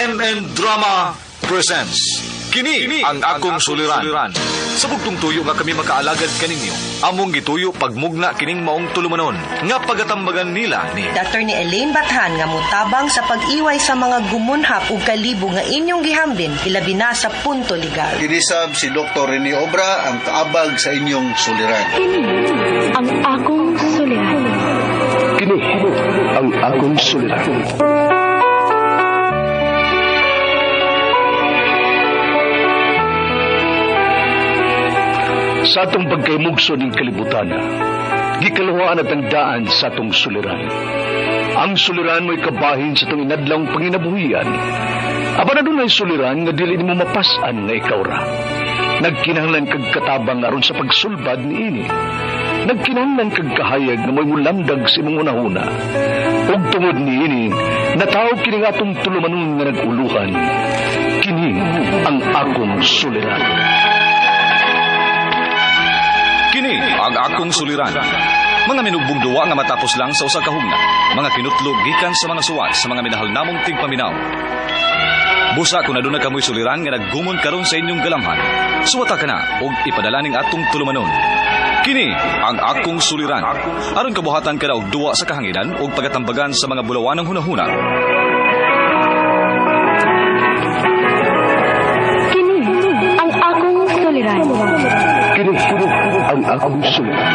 RMN Drama presents Kini ang akong suliran. Sa bugtong tuyo nga kami makaalagad kaninyo. Among gituyo pagmugna kining maong tulumanon nga pagatambagan nila ni Dr. ni Elaine Bathan nga mutabang sa pag-iway sa mga gumunhap ug kalibo nga inyong gihambin ilabi na sa punto legal. Kinisab si Dr. Rene Obra ang kaabag sa inyong suliran. Kini ang akong suliran. Kini ang akong suliran. Sa atong pagkaymugso ng kalibutan, gikalawaan at ang daan sa atong suliran. Ang suliran mo'y kabahin sa itong inadlang panginabuhian. Aba na doon ay suliran nga dili mo mapasan nga ikaw ra. Nagkinahanglan kag katabang aron sa pagsulbad ni ini. Nagkinahanglan kag kahayag na may mulamdag sa imong unahuna. Ug tungod ni ini, natawag kini nga atong tulumanon nga naguluhan. Kini ang akong suliran. Kini ang akong suliran. Mga minugbong duwa nga matapos lang sa usa ka hugna. Mga kinutlog gikan sa mga suwat sa mga minahal namong tigpaminaw. Busa kung aduna kamoy suliran nga naggumon karon sa inyong galamhan. Suwata ka na ug ipadala ning atong tulumanon. Kini ang akong suliran. Aron kabuhatan ka na og duwa sa kahanginan ug pagatambagan sa mga bulawanang hunahuna. Kini ang akong suliran. Kini ang akong suliran.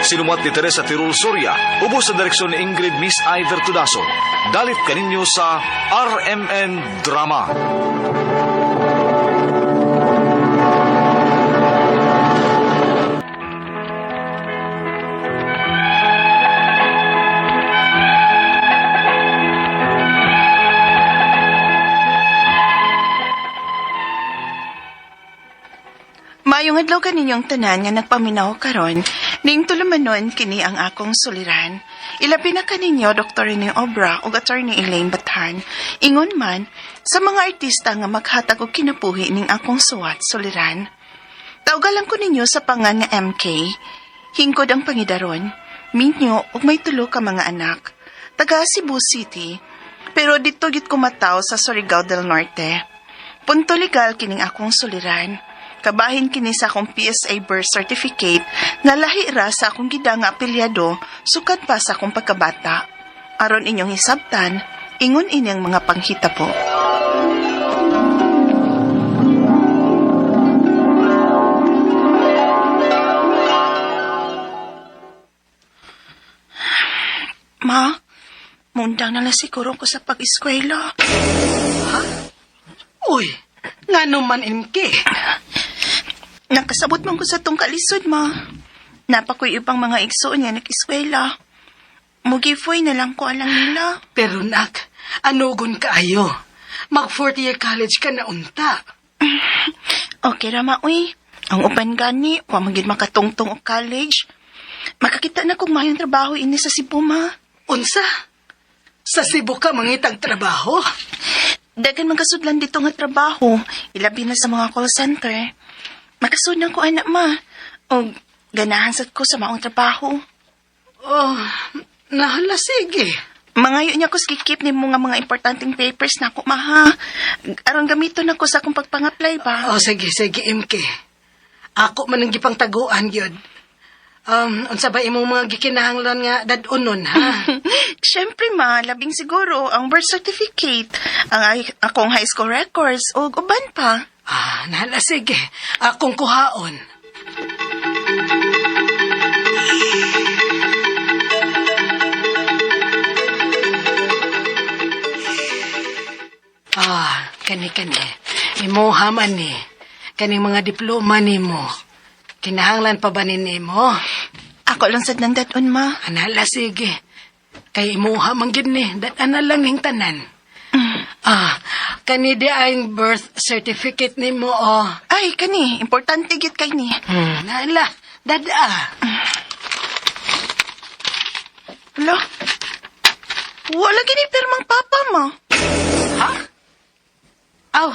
Sinumat ni Teresa Tirul Soria, ubos sa direksyon ni Ingrid Miss Iver Tudaso. Dalit kaninyo sa RMN Drama. Maayong adlaw kaninyong tanan nga nagpaminaw karon, ning tulumanon kini ang akong suliran. Ilabi na kaninyo Dr. Rene Obra ug Attorney Elaine Bathan. Ingon man sa mga artista nga maghatag og kinabuhi ning akong suwat suliran. Tawgalan ko ninyo sa pangan nga MK. Hingkod ang pangidaron, minyo ug may tulo ka mga anak. Taga Cebu City, pero dito gid kumataw sa Surigao del Norte. Punto legal kining akong suliran. Kabahin kini sa akong PSA birth certificate nga lahi ra sa akong gida nga apelyado sukad pa sa akong pagkabata. Aron inyong hisabtan, ingon inyang mga panghita po. Ma, mundang na lang siguro ko sa pag-eskwela. Ha? Uy, nga naman MK. Nakasabot man ko sa tong kalisod, ma. Napakoy ibang mga igsoon nga nag-eskwela. Mugifoy na lang ko alang nila. Pero nak, anugon kaayo. Mag 4th year college ka na unta. Okay ra, ma, uy. Ang uban gani, wa magid makatungtong og college. Makakita na kong mayong trabaho ini sa Cebu, ma. Unsa? Sa Cebu ka mangitag trabaho? Dagan magkasudlan dito nga trabaho. Ilabi na sa mga call center. Makasunan ko, anak, ma. O ganahan sad ko sa maong trabaho. Oh, nahala sige. Mangayo niya ko skikip ni mga importanteng papers na ako, ma, ha. Aron gamito na ko sa akong pagpang-apply ba? Oh, sige, MK. Ako man ang gipang taguan, yun. Unsa ba imong mga gikinahanglan nga dad-unon, ha? Siyempre, ma, labing siguro ang birth certificate, ang akong high school records, o uban pa. Nahala sige. Akong kuhaon. Kani. Imuha man ni. Kaning mga diploma ni mo. Kinahanglan pa ba ni mo? Ako lang sad ng dadon, ma. Nahala sige. Kay imuha man gid ni. Dad-an na lang ning tanan. Kani di ang birth certificate ni mo, oh. Ay, kani. Importante gid kay ni. Nahala. Dada. Hala. Wala gini pirmang papa mo. Ha? Aw,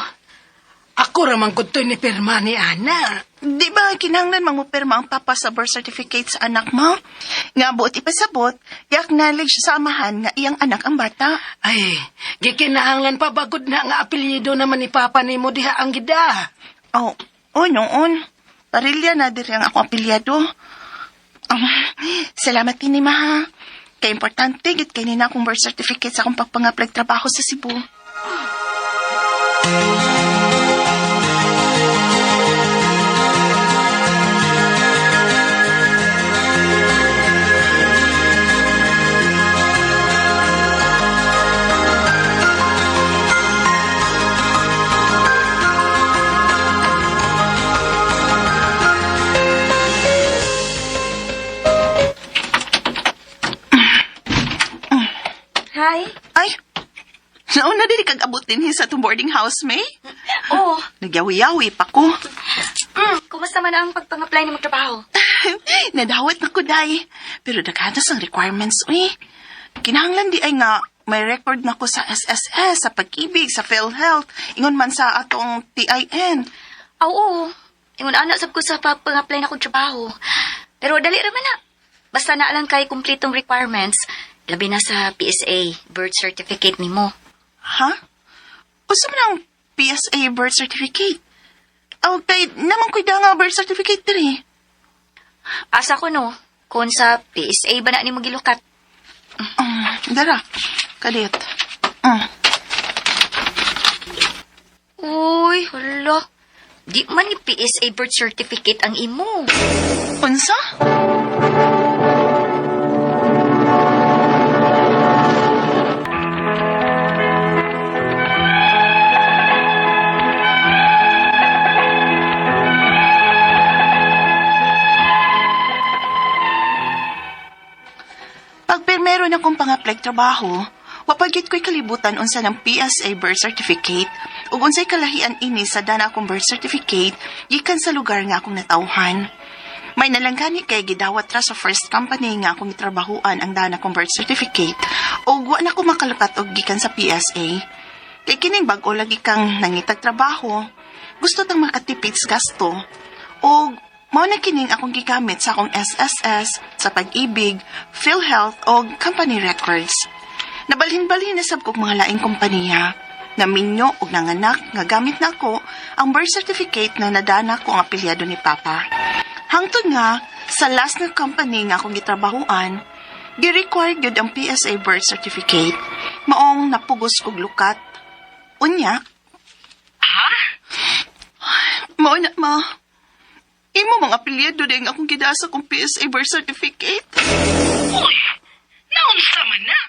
Ako ramang kutoy ni pirma ni Ana. Di ba kinahanglan mangupirma ang papa sa birth certificate sa anak mo? Nga buot ipasabot, i-acknowledge sa amahan nga iyang anak ang bata. Ay, gikinahanglan pa bagod na nga apelyido naman ni Papa ni mo diha ang gida. Oh, noon. Parilya na diri ang akong apelyado. Salamat kini ma. Kay importante gid kay nina akong birth certificate sa akong pagpangaplag trabaho sa Cebu. Hi. Ay, nauna din kag-abot din sa itong boarding house, May. Oh, Nagyawi-yawi pa ko. kumusta man ang pagpang-apply ng trabaho? Nadawat na ko, day. Pero daghanas ang requirements, uy. Kinahanglan di ay nga may record na ko sa SSS, sa pag-ibig, sa PhilHealth, ingon man sa atong TIN. Oo. Ingon anak sab ko sa pagpang-apply na kong trabaho. Pero dali raman na. Basta na lang kay kumpletong requirements, labi na sa PSA, birth certificate nimo. Ha? Usa man ang PSA birth certificate? Aw, kay naman ko'y nga birth certificate diri. Asa ko no, kung sa PSA ba na nimo gilukat? Dara, kadit. Uy, hala. Di man ni PSA birth certificate ang imo. Unsa? Pagpermero na kong pang-apply trabaho, wapagit ko'y kalibutan unsa ng PSA birth certificate ug unsay kalahian ini sa dana akong birth certificate gikan sa lugar nga akong natawhan. May nalanggani kay gidawat ra sa first company nga akong trabahuan ang dana kong birth certificate ug wa na ko makalukat og gikan sa PSA. Kay kining bag-o lagi kang nangitag trabaho, gusto tang makatipid sa gasto ug mao na kining akong gigamit sa akong SSS, sa pag-ibig, PhilHealth o company records. Nabalhin-balhin na sab kog mga laing kompanya. Naminyo og nanganak nga gamit na ako ang birth certificate na nadana ko ang apelyado ni Papa. Hangtod nga, sa last na company nga akong gitrabahuan, gi-required yun ang PSA birth certificate. Maong napugos kog lukat. Unya? Ha? Mao na, ma. Imo mga apelyado din akong gidasa kong PSA birth certificate. Uy, naunsa man na.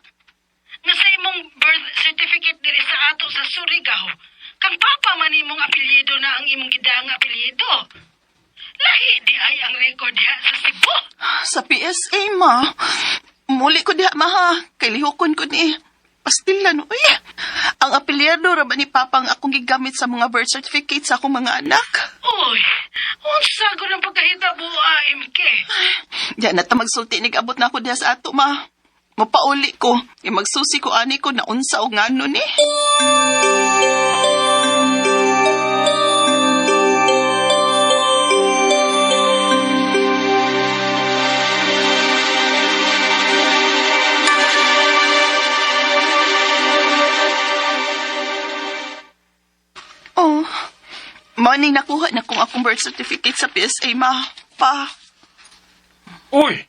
Nga sa imong birth certificate diri sa ato sa Surigao, kang papa man imong apelyido na ang imong gidang apelyido. Lahi di ay ang record diha sa Cebu. Sa PSA, ma. Muli ko diha, ma, ha. Kay lihokon ko ni pastilan, uy. Ang apelyado ra ba ni Papa ang akong gigamit sa mga birth certificate sa akong mga anak? Uy, unsa ko ng pagkahitabo, MK? Diyan na ta magsulti nag-abot na ako diha sa ato, ma. Mapauli ko. Magsusi ko ani ko na unsa o ngano ni. Oh, maning nakuha na kong akong birth certificate sa PSA, ma. Pa. Uy,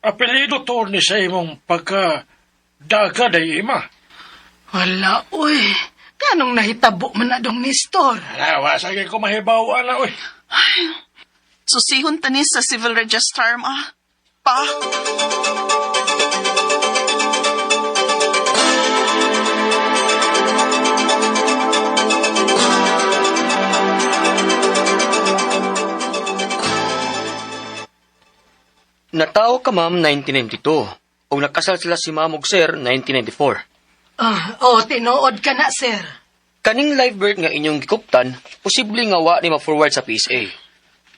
apelido to ni sa imong pagka-daga day ima. Wala, uy. Ganong nahitabo man na dong Nestor. Alawa, sagay ko mahibaw na, uy. Susihon tanis sa civil registrar, ma. Pa. Natawo ka, ma'am, 1992. O nakasal sila si ma'am ug sir, 1994. Tinuod ka na, sir. Kaning live birth nga inyong gikuptan, posible nga wa ni ma-forward sa PSA.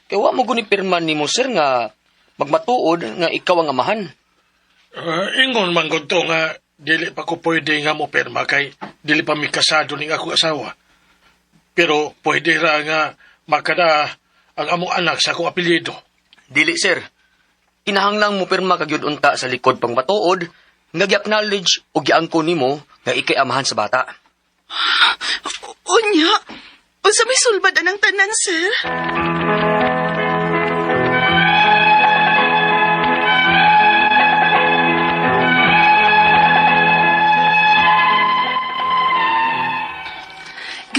Kaya wa mo guni pirman ni mo, sir, nga magmatuod nga ikaw ang amahan. Ingon man gud to nga dili pa ko pwede nga mo perma kay dili pa mi kasado ning ako asawa. Pero pwede ra nga makada ang among anak sa akong apelyido. Dili, sir. Kinahanglang mo pirma kagyud unta sa likod pang matuod, nga gi-acknowledge o giangko nimo nga ikay amahan sa bata. Unya, unsa may sulbad anang tanan, sir?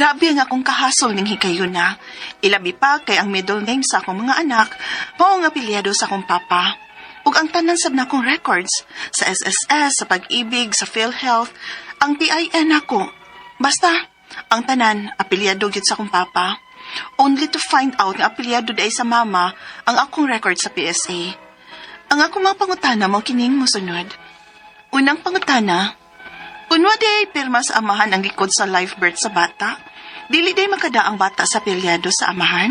Grabe ang akong kahasol ning hikayon na. Ilabi pa kay ang middle name sa akong mga anak, mao ang apelyado sa akong papa. Ug ang tanan sab na akong records sa SSS, sa Pag-ibig, sa PhilHealth, ang PIN ako. Basta, ang tanan apelyado gyud sa akong papa. Only to find out nga apelyado day sa mama ang akong record sa PSA. Ang akong mga pangutana mo kining mosunod. Unang pangutana, kunwa day pirma sa amahan ang likod sa live birth sa bata. Dili day makada ang bata sa apelyado sa amahan?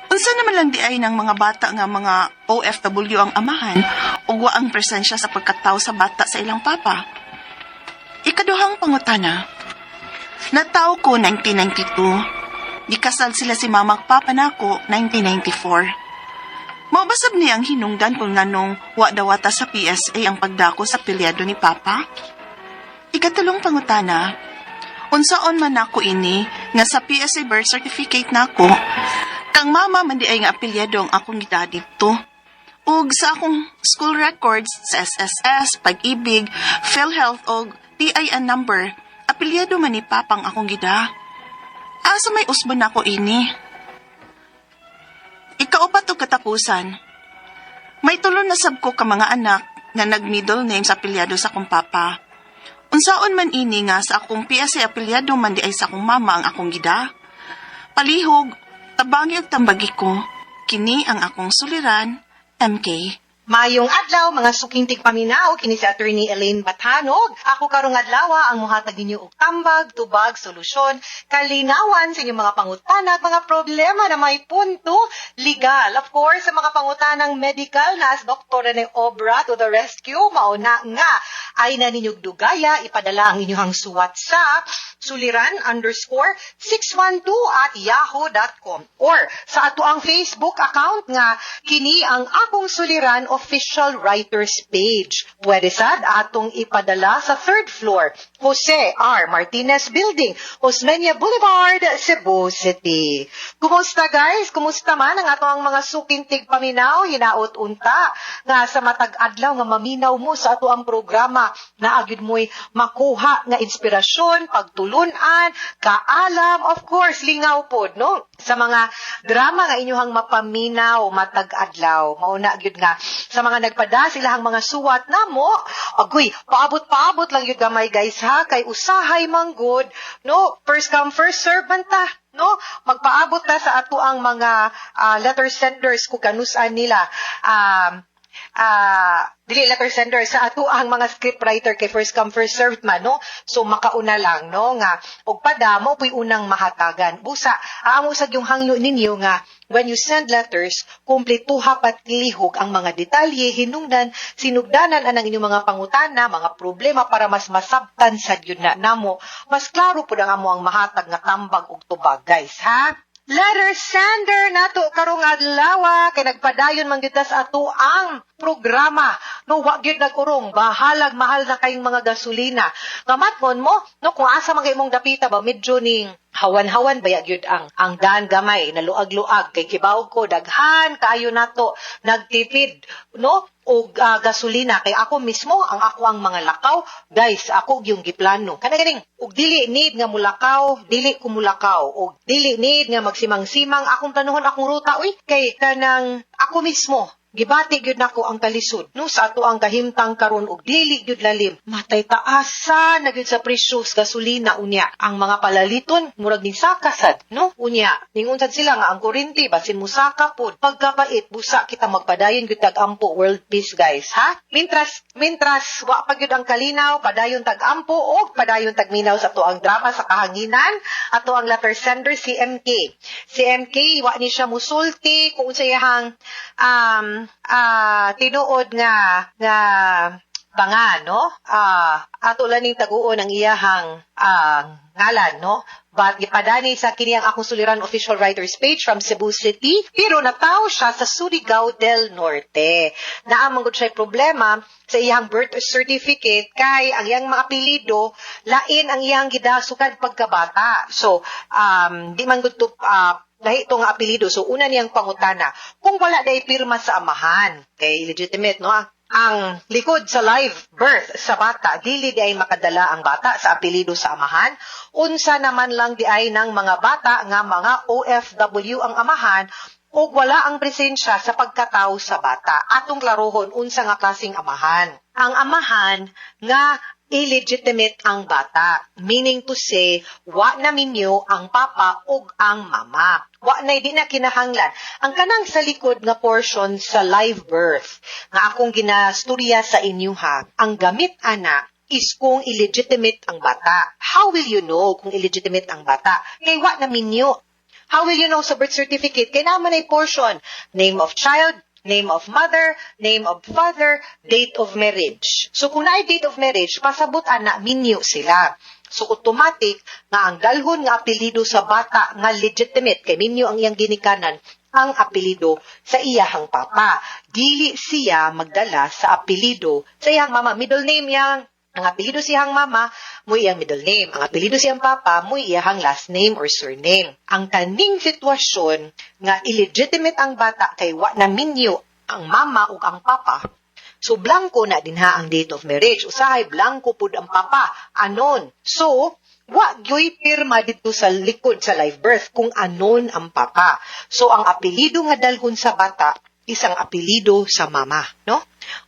Unsa naman lang di ay ng mga bata nga mga OFW ang amahan ug wa ang presensya sa pagkatao sa bata sa ilang papa? Ikaduhang pangutana. Nataw ko 1992. Gikasal sila si mama ug papa nako 1994. Maubasab niya ang hinungdan kung nganong wa dawata sa PSA ang pagdako sa apelyado ni papa? Ikatulong pangutana. Unsaon man nako ini nga sa PSA birth certificate nako kang mama man di ay nga apelyado ang akong gida dito. Ug sa akong school records sa SSS, Pag-ibig, PhilHealth og TIN number, apelyado man ni papang akong gida. Asa may usbon nako ini? Ikaupat og katapusan. May tulo na sab ko ka mga anak nga nag-middle name sa apelyado sa akong papa. Unsaon man ini nga sa akong PSA apelyado man di ay sa akong mama ang akong gida? Palihog, tabangi ug tambagi ko, kini ang akong suliran, MK. Mayong adlaw, mga suking tigpaminaw, kini si Attorney Elaine Batanog. Ako karong adlaw ang muhatag ninyo og tambag, tubag, solusyon, kalinawan sa inyong mga pangutana, mga problema na may punto, legal. Of course, sa mga pangutanang medical na as Dr. Rene Obra to the rescue, mauna nga ay na ninyong dugaya, ipadala ang inyong suwat sa suliran_612@yahoo.com or sa ato ang Facebook account nga kini ang akong suliran official writers page. Pwede sad atong ipadala sa 3rd floor, Jose R. Martinez Building, Osmeña Boulevard, Cebu City. Kumusta guys? Kumusta man ang ato ang mga suking tigpaminaw, hinaot unta nga sa matag adlaw nga maminaw mo sa ato ang programa na agid mo'y makuha nga inspirasyon, pagtulunan, kaalam, of course, lingaw pod, no? Sa mga drama nga inyuhang mapaminaw, matag adlaw. Mauna gyud nga sa mga nagpada silahang mga suwat namo, agoy, paabot-paabot lang yun gamay guys ha, kay usahay manggod, no, first come first serve man ta, no, magpaabot ta sa ato ang mga letter senders kung kanusan nila, dili letter sender sa ato ang mga scriptwriter kay first come first served man, no, so makauna lang, no, nga og padamo puy unang mahatagan busa aamo sa yung hangyo ninyo nga when you send letters kumpletuha pat lihog ang mga detalye hinungdan sinugdanan anang inyong mga pangutana mga problema para mas masabtan sad yun na namo mas klaro pud ang amo ang mahatag nga tambag ug tubag guys ha. Letter sender nato karong adlaw kay nagpadayon man gyud sa ato ang programa no wa gyud nagurong bahalag mahal na kayong mga gasolina ngamatmon mo no kung asa man kay imong dapita ba medyo ning hawan-hawan baya gyud ang daan gamay na luag-luag kay kibaw ko daghan kaayo nato nagtipid no og gasolina kay ako mismo ang ako ang mga lakaw guys ako yung giplano kana ganing og dili need nga mulakaw dili ko mulakaw og dili need nga magsimang-simang akong planuhon akong ruta uy kay kanang ako mismo gibati gyud nako ang kalisod no sa ato ang kahimtang karon og dili gyud lalim matay taasa na gyud sa presyo sa gasolina unya ang mga palaliton murag ning sakasad no unya ningon sad sila nga ang kuryente basin musaka pod pagkapait busa kita magpadayon gyud tag-ampo world peace guys ha mintras wa pa gyud ang kalinaw padayon tag-ampo og padayon tagminaw sa ato ang drama sa kahanginan ato ang letter sender si MK wa ni siya musulti kung unsayahang tinuod nga banga, no? Ato lang ning taguon ang iyahang ngalan, no? But gipadani sa kini ang akong suliran official writer's page from Cebu City, pero nataw siya sa Surigao del Norte. Naamang gud siya problema sa iyang birth certificate kay ang iyang mga apelyido lain ang iyang gidasukan pagkabata. So, di man gud to lahi ito nga apelyido. So, una niyang pangutana, kung wala day pirma sa amahan, kay legitimate, no? Ang likod sa live birth sa bata, dili di ay makadala ang bata sa apelyido sa amahan. Unsa naman lang di ay ng mga bata nga mga OFW ang amahan o wala ang presensya sa pagkatao sa bata. Atong klarohon, unsa nga klaseng amahan. Ang amahan nga illegitimate ang bata. Meaning to say, wa na minyo ang papa ug ang mama. Wa na di na kinahanglan. Ang kanang sa likod nga portion sa live birth, nga akong ginastorya sa inyo ha, ang gamit ana is kung illegitimate ang bata. How will you know kung illegitimate ang bata? Kay wa na minyo. How will you know sa birth certificate? Kay naman ay portion, name of child, name of mother, name of father, date of marriage. So kung naay date of marriage, pasabot ana minyo sila. So automatic nga ang dalhon nga apelyido sa bata nga legitimate kay minyo ang iyang ginikanan ang apelyido sa iyahang papa. Dili siya magdala sa apelyido sa iyang mama. Middle name yang ang apelyido siyang mama, mo iyang middle name. Ang apelyido siyang papa, mo iyang last name or surname. Ang kaning sitwasyon nga illegitimate ang bata kay wa na minyo ang mama o ang papa, so blanco na dinha ang date of marriage. Usahay blanco pud ang papa. Anon. So, wa gyoy pirma dito sa likod sa live birth kung anon ang papa. So, ang apelyido nga dalhon sa bata, isang apelyido sa mama, no?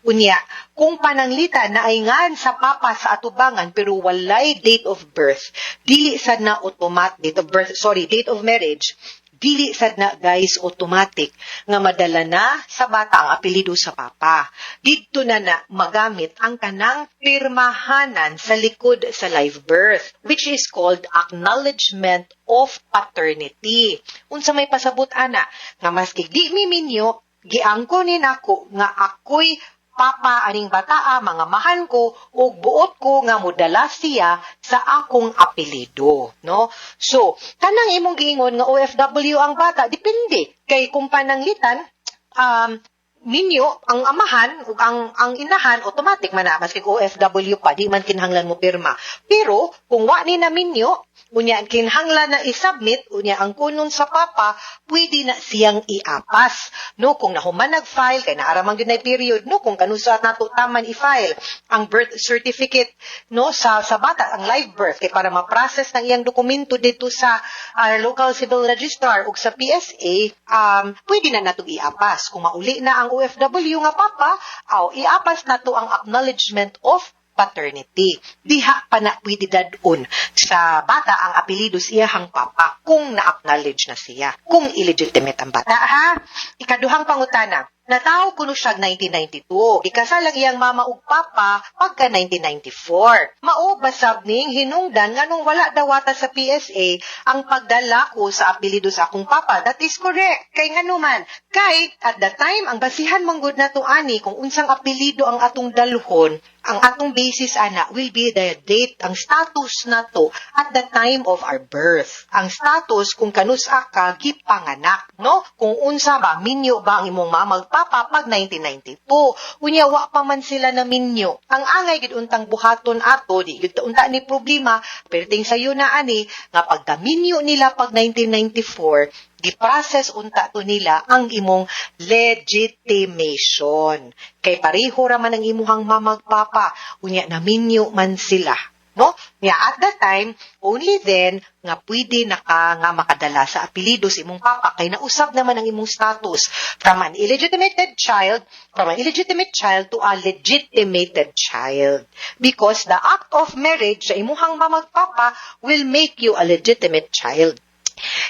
Unya, kung pananglita na ay ngan sa papa sa atubangan pero walay date of birth, dili sad na date of marriage, dili sad na guys automatic nga madala na sa bata ang apelyido sa papa. Dito na magamit ang kanang pirmahanan sa likod sa live birth, which is called acknowledgement of paternity. Unsa may pasabot ana nga maski di mi minyo giangkonin ako nga ako'y papa aning bataa, mga mahan ko, o buot ko nga modala siya sa akong apelyido, no? So, kanang imong giingon nga OFW ang bata, depende. Kay kung pananglitan, ninyo, ang amahan, ug ang inahan, automatic man na, maski OFW pa, di man kinahanglan mo pirma. Pero, kung wa ni na minyo, unya kinahanglan na isubmit, unya ang kunon sa papa, pwede na siyang iapas. No, kung nahuman nag-file, kay naaramang yun na period, no, kung kanusat nato taman i-file ang birth certificate, no, sa bata, ang live birth, kay para ma-process ng iyang dokumento dito sa local civil registrar ug sa PSA, pwede na nato iapas. Kung mauli na ang OFW nga papa, iapas nato ang acknowledgement of paternity. Diha pa na pwede dadun sa bata ang apelyido siyahang papa kung na-acknowledge na siya, kung illegitimate ang bata. Ha? Ikaduhang pangutana. Nataw kuno siya 1992. Ikasal ang iyang mama ug papa pagka 1994. Mao basab ning hinungdan nganong wala dawata sa PSA ang pagdala ko sa apelyido sa akong papa. That is correct. Kay nganuman, kay at the time ang basihan manggod nato ani kung unsang apelyido ang atong dalhon, ang atong basis ana will be the date, ang status nato at the time of our birth. Ang status kung kanusa ka gipanganak, no? Kung unsa ba minyo ba ang imong mama papa pag 1992. Unya wa pa man sila na minyo. Ang angay gid untang buhaton ato di gid unta ni problema perting sayo na ani nga pagka minyo nila pag 1994 di-process unta to nila ang imong legitimation. Kay pareho ra man ang imuhang mamag papa, unya na minyo man sila. No? Nga at that time, only then, nga pwede nga makadala sa apelyido sa imong papa, kay nausab naman ang imong status from an illegitimate child to a legitimated child. Because the act of marriage sa imuhang mamag papa will make you a legitimate child.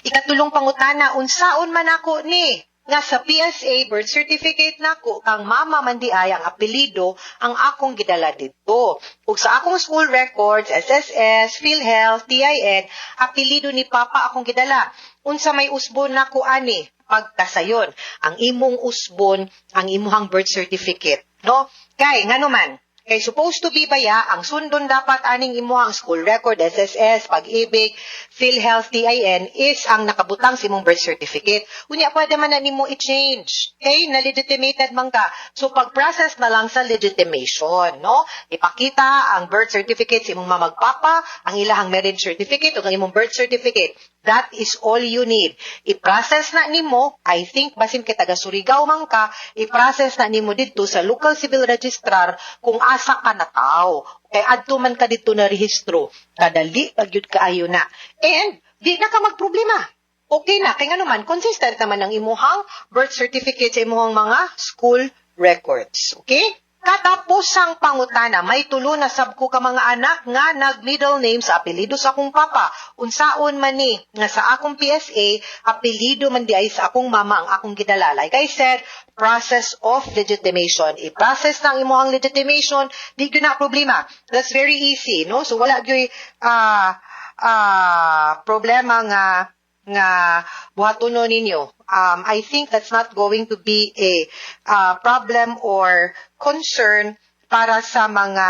Ikatulong pangutana, unsaon man ako ni nga sa PSA birth certificate nako kang mama man di ay ang apelyido ang akong gidala dito. Ug sa akong school records, SSS, PhilHealth, TIN, apelyido ni papa akong gidala. Unsa may usbon nako ani pagkasayon ang imong usbon ang imuhang birth certificate, no? Kay nganuman Kay supposed to be baya, ang sundon dapat aning imuhang school record, SSS, pag-ibig, PhilHealth, TIN, is ang nakabutang sa imong birth certificate. Unya, pwede man na nimo i-change. Okay? Na-legitimated man ka. So, pag-process na lang sa legitimation, no? Ipakita ang birth certificate sa imong mamagpapa, ang ilahang marriage certificate, o ang imong birth certificate. That is all you need. I-process na nimo, I think, basin kay taga Surigao man ka, i-process na nimo dito sa local civil registrar kung asa ka na tao. Kay adto man ka dito na rehistro. Kadali, pagyud kaayo na. And, di na ka magproblema. Okay na, kay nga naman, consistent naman ang imuhang birth certificate sa imuhang mga school records. Okay? Katapos ang pangutana, may tulo na sabko ka mga anak nga nag-middle name sa apelido sa akong papa. Unsaon man ni, nga sa akong PSA, apelido man di ay sa akong mama ang akong gidala. Like I said, process of legitimation. I-process ng imuhang legitimation, di ko na problema. That's very easy, no? So wala gyoy problema nga buhatono ninyo. I think that's not going to be a problem or concern para sa mga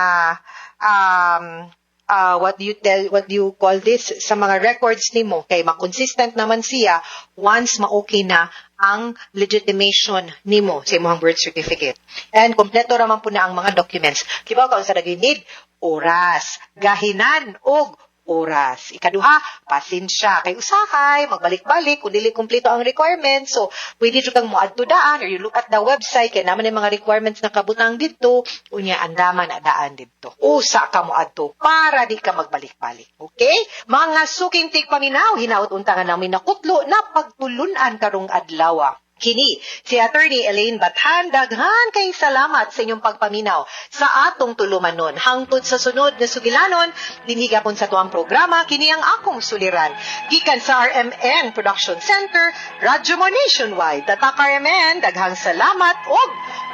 what do you call this, sa mga records nimo, kay makonsistent naman siya once ma-okay na ang legitimation nimo sa imong birth certificate. And kompleto raman po na ang mga documents. Kibaw ka sa nag-need oras, gahinan og oras. Ikaduha, pasensya. Kay usahay, magbalik-balik, kung dili kumpleto ang requirements. So, pwede kang moadto daan, or you look at the website, kaya naman yung mga requirements na kabutang dito, unya, andaman na daan dito. Usa ka moadto, para di ka magbalik-balik. Okay? Mga suking tigpaminaw, hinaut-untangan namin na kutlo na pagtulunan karong adlaw. Kini, si Attorney Elaine Bathan, daghan kay salamat sa inyong pagpaminaw sa atong tulumanon. Hangtod sa sunod na sugilanon, dinhigapon sa tuwang programa, kini ang akong suliran. Gikan sa RMN Production Center, Radyo Mo Nationwide. Tatak RMN, daghang salamat o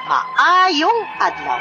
maayong adlaw.